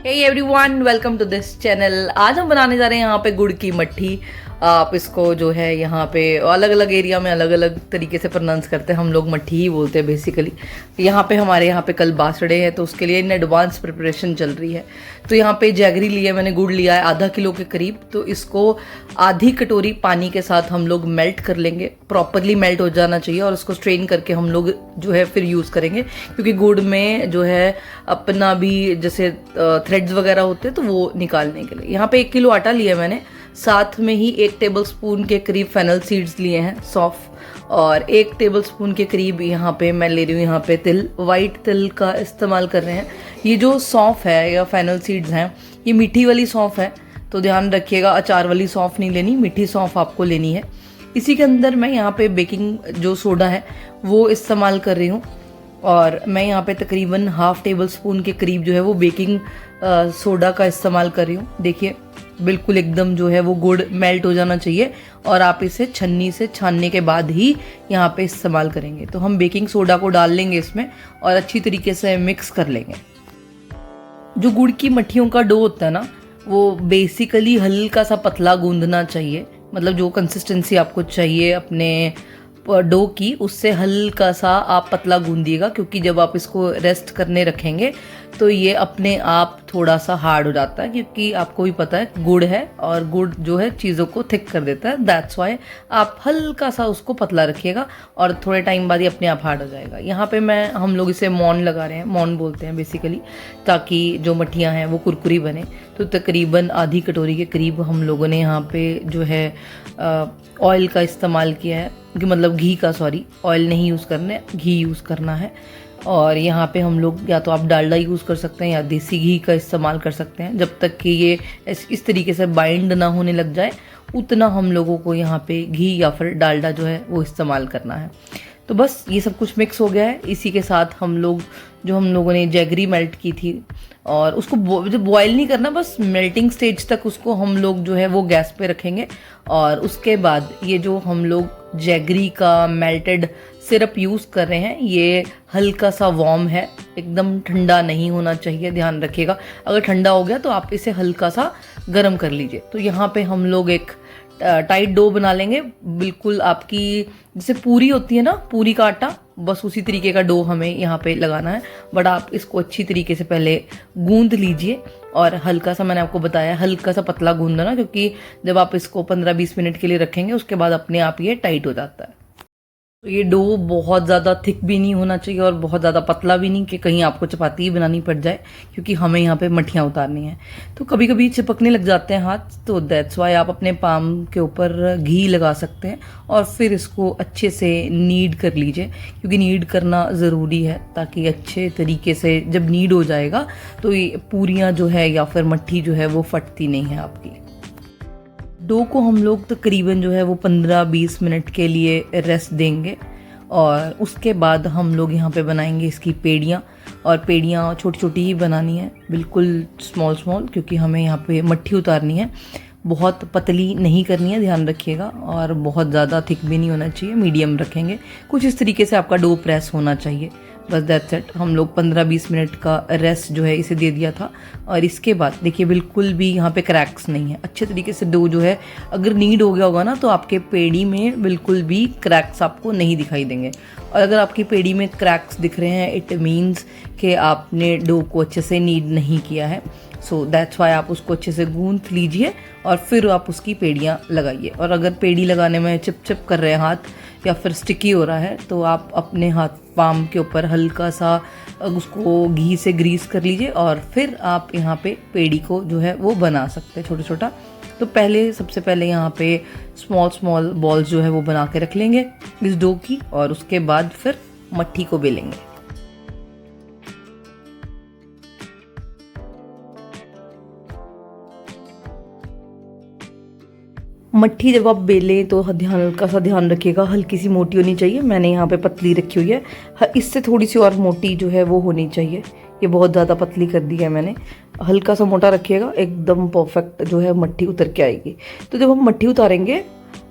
Hey everyone, welcome to this channel. आज हम बनाने जा रहे हैं यहाँ पे गुड़ की मट्ठी। आप इसको जो है यहाँ पे अलग अलग एरिया में अलग अलग तरीके से प्रोनाउंस करते हैं। हम लोग मट्ठी ही बोलते हैं बेसिकली। यहाँ पे हमारे यहाँ पे कल बासड़े हैं तो उसके लिए इन एडवांस प्रिपरेशन चल रही है। तो यहाँ पे जैगरी लिया, मैंने गुड़ लिया है आधा किलो के करीब। तो इसको आधी कटोरी पानी के साथ हम लोग मेल्ट कर लेंगे। प्रॉपरली मेल्ट हो जाना चाहिए और उसको स्ट्रेन करके हम लोग जो है फिर यूज़ करेंगे, क्योंकि गुड़ में जो है अपना भी जैसे थ्रेड्स वगैरह होते हैं तो वो निकालने के लिए। यहाँ पे 1 किलो आटा लिया मैंने, साथ में ही 1 टेबलस्पून के करीब फेनल सीड्स लिए हैं सौंफ, और 1 टेबलस्पून के करीब यहाँ पे मैं ले रही हूँ यहाँ पे तिल, वाइट तिल का इस्तेमाल कर रहे हैं। ये जो सौंफ है या फेनल सीड्स हैं ये मीठी वाली सौंफ है, तो ध्यान रखिएगा अचार वाली सौंफ नहीं लेनी, मीठी सौंफ आपको लेनी है। इसी के अंदर मैं यहाँ पे बेकिंग जो सोडा है वो इस्तेमाल कर रही हूँ, और मैं यहाँ पे तकरीबन ½ टेबलस्पून के करीब जो है वो बेकिंग सोडा का इस्तेमाल कर रही हूँ। देखिए बिल्कुल एकदम जो है वो गुड़ मेल्ट हो जाना चाहिए, और आप इसे छन्नी से छानने के बाद ही यहाँ पे इस्तेमाल करेंगे। तो हम बेकिंग सोडा को डाल लेंगे इसमें और अच्छी तरीके से मिक्स कर लेंगे। जो गुड़ की मट्ठियों का डो होता है ना, वो बेसिकली हल्का सा पतला गूंदना चाहिए। मतलब जो कंसिस्टेंसी आपको चाहिए अपने डो की, उससे हल्का सा आप पतला गूंदिएगा, क्योंकि जब आप इसको रेस्ट करने रखेंगे तो ये अपने आप थोड़ा सा हार्ड हो जाता है, क्योंकि आपको भी पता है गुड़ है और गुड़ जो है चीज़ों को थिक कर देता है। दैट्स वाई आप हल्का सा उसको पतला रखिएगा और थोड़े टाइम बाद ही अपने आप हार्ड हो जाएगा। यहाँ पे हम लोग इसे मौन लगा रहे हैं, मौन बोलते हैं बेसिकली, ताकि जो मट्ठियाँ हैं वो कुरकुरी बने। तो तकरीबन आधी कटोरी के करीब हम लोगों ने यहाँ पे जो है ऑयल का इस्तेमाल किया है, कि मतलब घी का, सॉरी ऑयल नहीं यूज़ करना है, घी यूज़ करना है। और यहाँ पे हम लोग या तो आप डालडा यूज़ कर सकते हैं या देसी घी का इस्तेमाल कर सकते हैं। जब तक कि ये इस तरीके से बाइंड ना होने लग जाए उतना हम लोगों को यहाँ पे घी या फिर डालडा जो है वो इस्तेमाल करना है। तो बस ये सब कुछ मिक्स हो गया है। इसी के साथ हम लोगों ने जैगरी मेल्ट की थी, और उसको बॉयल नहीं करना, बस मेल्टिंग स्टेज तक उसको हम लोग जो है वो गैस पे रखेंगे। और उसके बाद ये जो हम लोग जैगरी का मेल्टेड सिरप यूज़ कर रहे हैं ये हल्का सा वार्म है, एकदम ठंडा नहीं होना चाहिए, ध्यान रखिएगा। अगर ठंडा हो गया तो आप इसे हल्का सा गर्म कर लीजिए। तो यहाँ पे हम लोग एक टाइट डो बना लेंगे, बिल्कुल आपकी जैसे पूरी होती है ना, पूरी का आटा, बस उसी तरीके का डो हमें यहाँ पे लगाना है। बट आप इसको अच्छी तरीके से पहले गूंद लीजिए, और हल्का सा, मैंने आपको बताया हल्का सा पतला गूंदना, क्योंकि जब आप इसको 15-20 मिनट के लिए रखेंगे उसके बाद अपने आप ये टाइट हो जाता है। तो ये डो बहुत ज़्यादा थिक भी नहीं होना चाहिए और बहुत ज़्यादा पतला भी नहीं कि कहीं आपको चपाती ही बनानी पड़ जाए, क्योंकि हमें यहाँ पे मट्ठियाँ उतारनी है। तो कभी कभी चिपकने लग जाते हैं हाथ, तो दैट्स वाई आप अपने पाम के ऊपर घी लगा सकते हैं और फिर इसको अच्छे से नीड कर लीजिए, क्योंकि नीड करना ज़रूरी है, ताकि अच्छे तरीके से जब नीड हो जाएगा तो ये पूरियाँ जो है या फिर मट्ठी जो है वो फटती नहीं है आपकी। डो को हम लोग तकरीबन जो है वो 15-20 मिनट के लिए रेस्ट देंगे, और उसके बाद हम लोग यहाँ पे बनाएंगे इसकी पेड़ियाँ। और पेड़ियाँ छोटी छोटी ही बनानी है, बिल्कुल स्मॉल स्मॉल, क्योंकि हमें यहाँ पे मट्ठी उतारनी है। बहुत पतली नहीं करनी है, ध्यान रखिएगा, और बहुत ज़्यादा थिक भी नहीं होना चाहिए, मीडियम रखेंगे। कुछ इस तरीके से आपका डो प्रेस होना चाहिए, बस दैट्स इट। हम लोग 15-20 मिनट का रेस्ट जो है इसे दे दिया था, और इसके बाद देखिए बिल्कुल भी यहाँ पे क्रैक्स नहीं है, अच्छे तरीके से डो जो है, अगर नीड हो गया होगा ना तो आपके पेड़ी में बिल्कुल भी क्रैक्स आपको नहीं दिखाई देंगे। और अगर आपकी पेड़ी में क्रैक्स दिख रहे हैं इट मीन्स कि आपने डो को अच्छे से नीड नहीं किया है। सो दैट्स वाई आप उसको अच्छे से गूंथ लीजिए और फिर आप उसकी पेड़ियाँ लगाइए। और अगर पेड़ी लगाने में चिप कर रहे हैं हाथ या फिर स्टिकी हो रहा है तो आप अपने हाथ पाम के ऊपर हल्का सा उसको घी से ग्रीस कर लीजिए, और फिर आप यहाँ पे पेड़ी को जो है वो बना सकते हैं छोटा छोटा। तो सबसे पहले यहाँ पे स्मॉल बॉल्स जो है वो बना के रख लेंगे इस डो की, और उसके बाद फिर मट्ठी को बेलेंगे। मट्ठी जब आप बेलें तो हल्का सा ध्यान रखिएगा, हल्की सी मोटी होनी चाहिए। मैंने यहाँ पे पतली रखी हुई है, इससे थोड़ी सी और मोटी जो है वो होनी चाहिए। ये बहुत ज़्यादा पतली कर दी है मैंने, हल्का सा मोटा रखिएगा, एकदम परफेक्ट जो है मट्ठी उतर के आएगी। तो जब हम मट्ठी उतारेंगे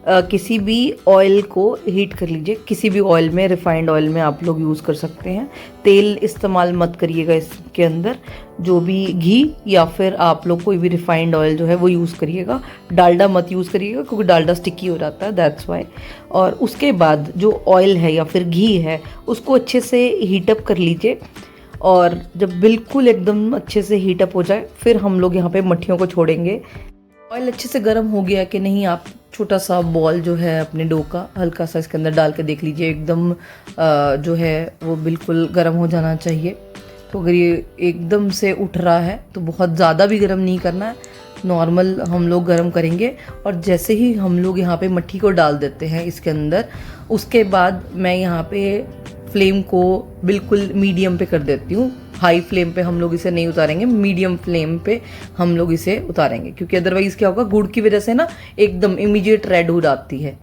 किसी भी ऑयल को हीट कर लीजिए, किसी भी ऑयल में, रिफाइंड ऑयल में आप लोग यूज़ कर सकते हैं। तेल इस्तेमाल मत करिएगा इसके अंदर, जो भी घी या फिर आप लोग कोई भी रिफाइंड ऑयल जो है वो यूज़ करिएगा। डालडा मत यूज़ करिएगा क्योंकि डालडा स्टिकी हो जाता है, दैट्स वाई। और उसके बाद जो ऑयल है या फिर घी है उसको अच्छे से हीटअप कर लीजिए, और जब बिल्कुल एकदम अच्छे से हीटअप हो जाए फिर हम लोग यहाँ पे मट्ठियों को छोड़ेंगे। ऑयल अच्छे से गर्म हो गया कि नहीं, आप छोटा सा बॉल जो है अपने डो का हल्का सा इसके अंदर डाल के देख लीजिए, एकदम जो है वो बिल्कुल गर्म हो जाना चाहिए। तो अगर ये एकदम से उठ रहा है तो बहुत ज़्यादा भी गर्म नहीं करना है, नॉर्मल हम लोग गर्म करेंगे। और जैसे ही हम लोग यहाँ पे मट्ठी को डाल देते हैं इसके अंदर, उसके बाद मैं यहाँ पे फ्लेम को बिल्कुल मीडियम पे कर देती हूँ। हाई फ्लेम पे हम लोग इसे नहीं उतारेंगे, मीडियम फ्लेम पे हम लोग इसे उतारेंगे, क्योंकि अदरवाइज़ क्या होगा, गुड़ की वजह से ना एकदम इमीडिएट रेड हो जाती है।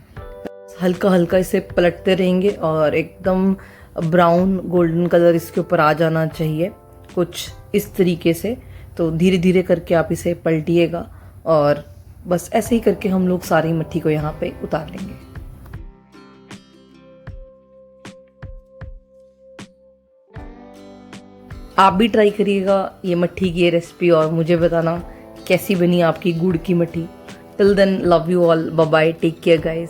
हल्का हल्का इसे पलटते रहेंगे और एकदम ब्राउन गोल्डन कलर इसके ऊपर आ जाना चाहिए, कुछ इस तरीके से। तो धीरे धीरे करके आप इसे पलटिएगा और बस ऐसे ही करके हम लोग सारी मट्ठी को यहाँ पे उतार लेंगे। आप भी ट्राई करिएगा ये मट्ठी की ये रेसिपी और मुझे बताना कैसी बनी आपकी गुड़ की मट्ठी। Till then, love you all, bye bye, take care guys.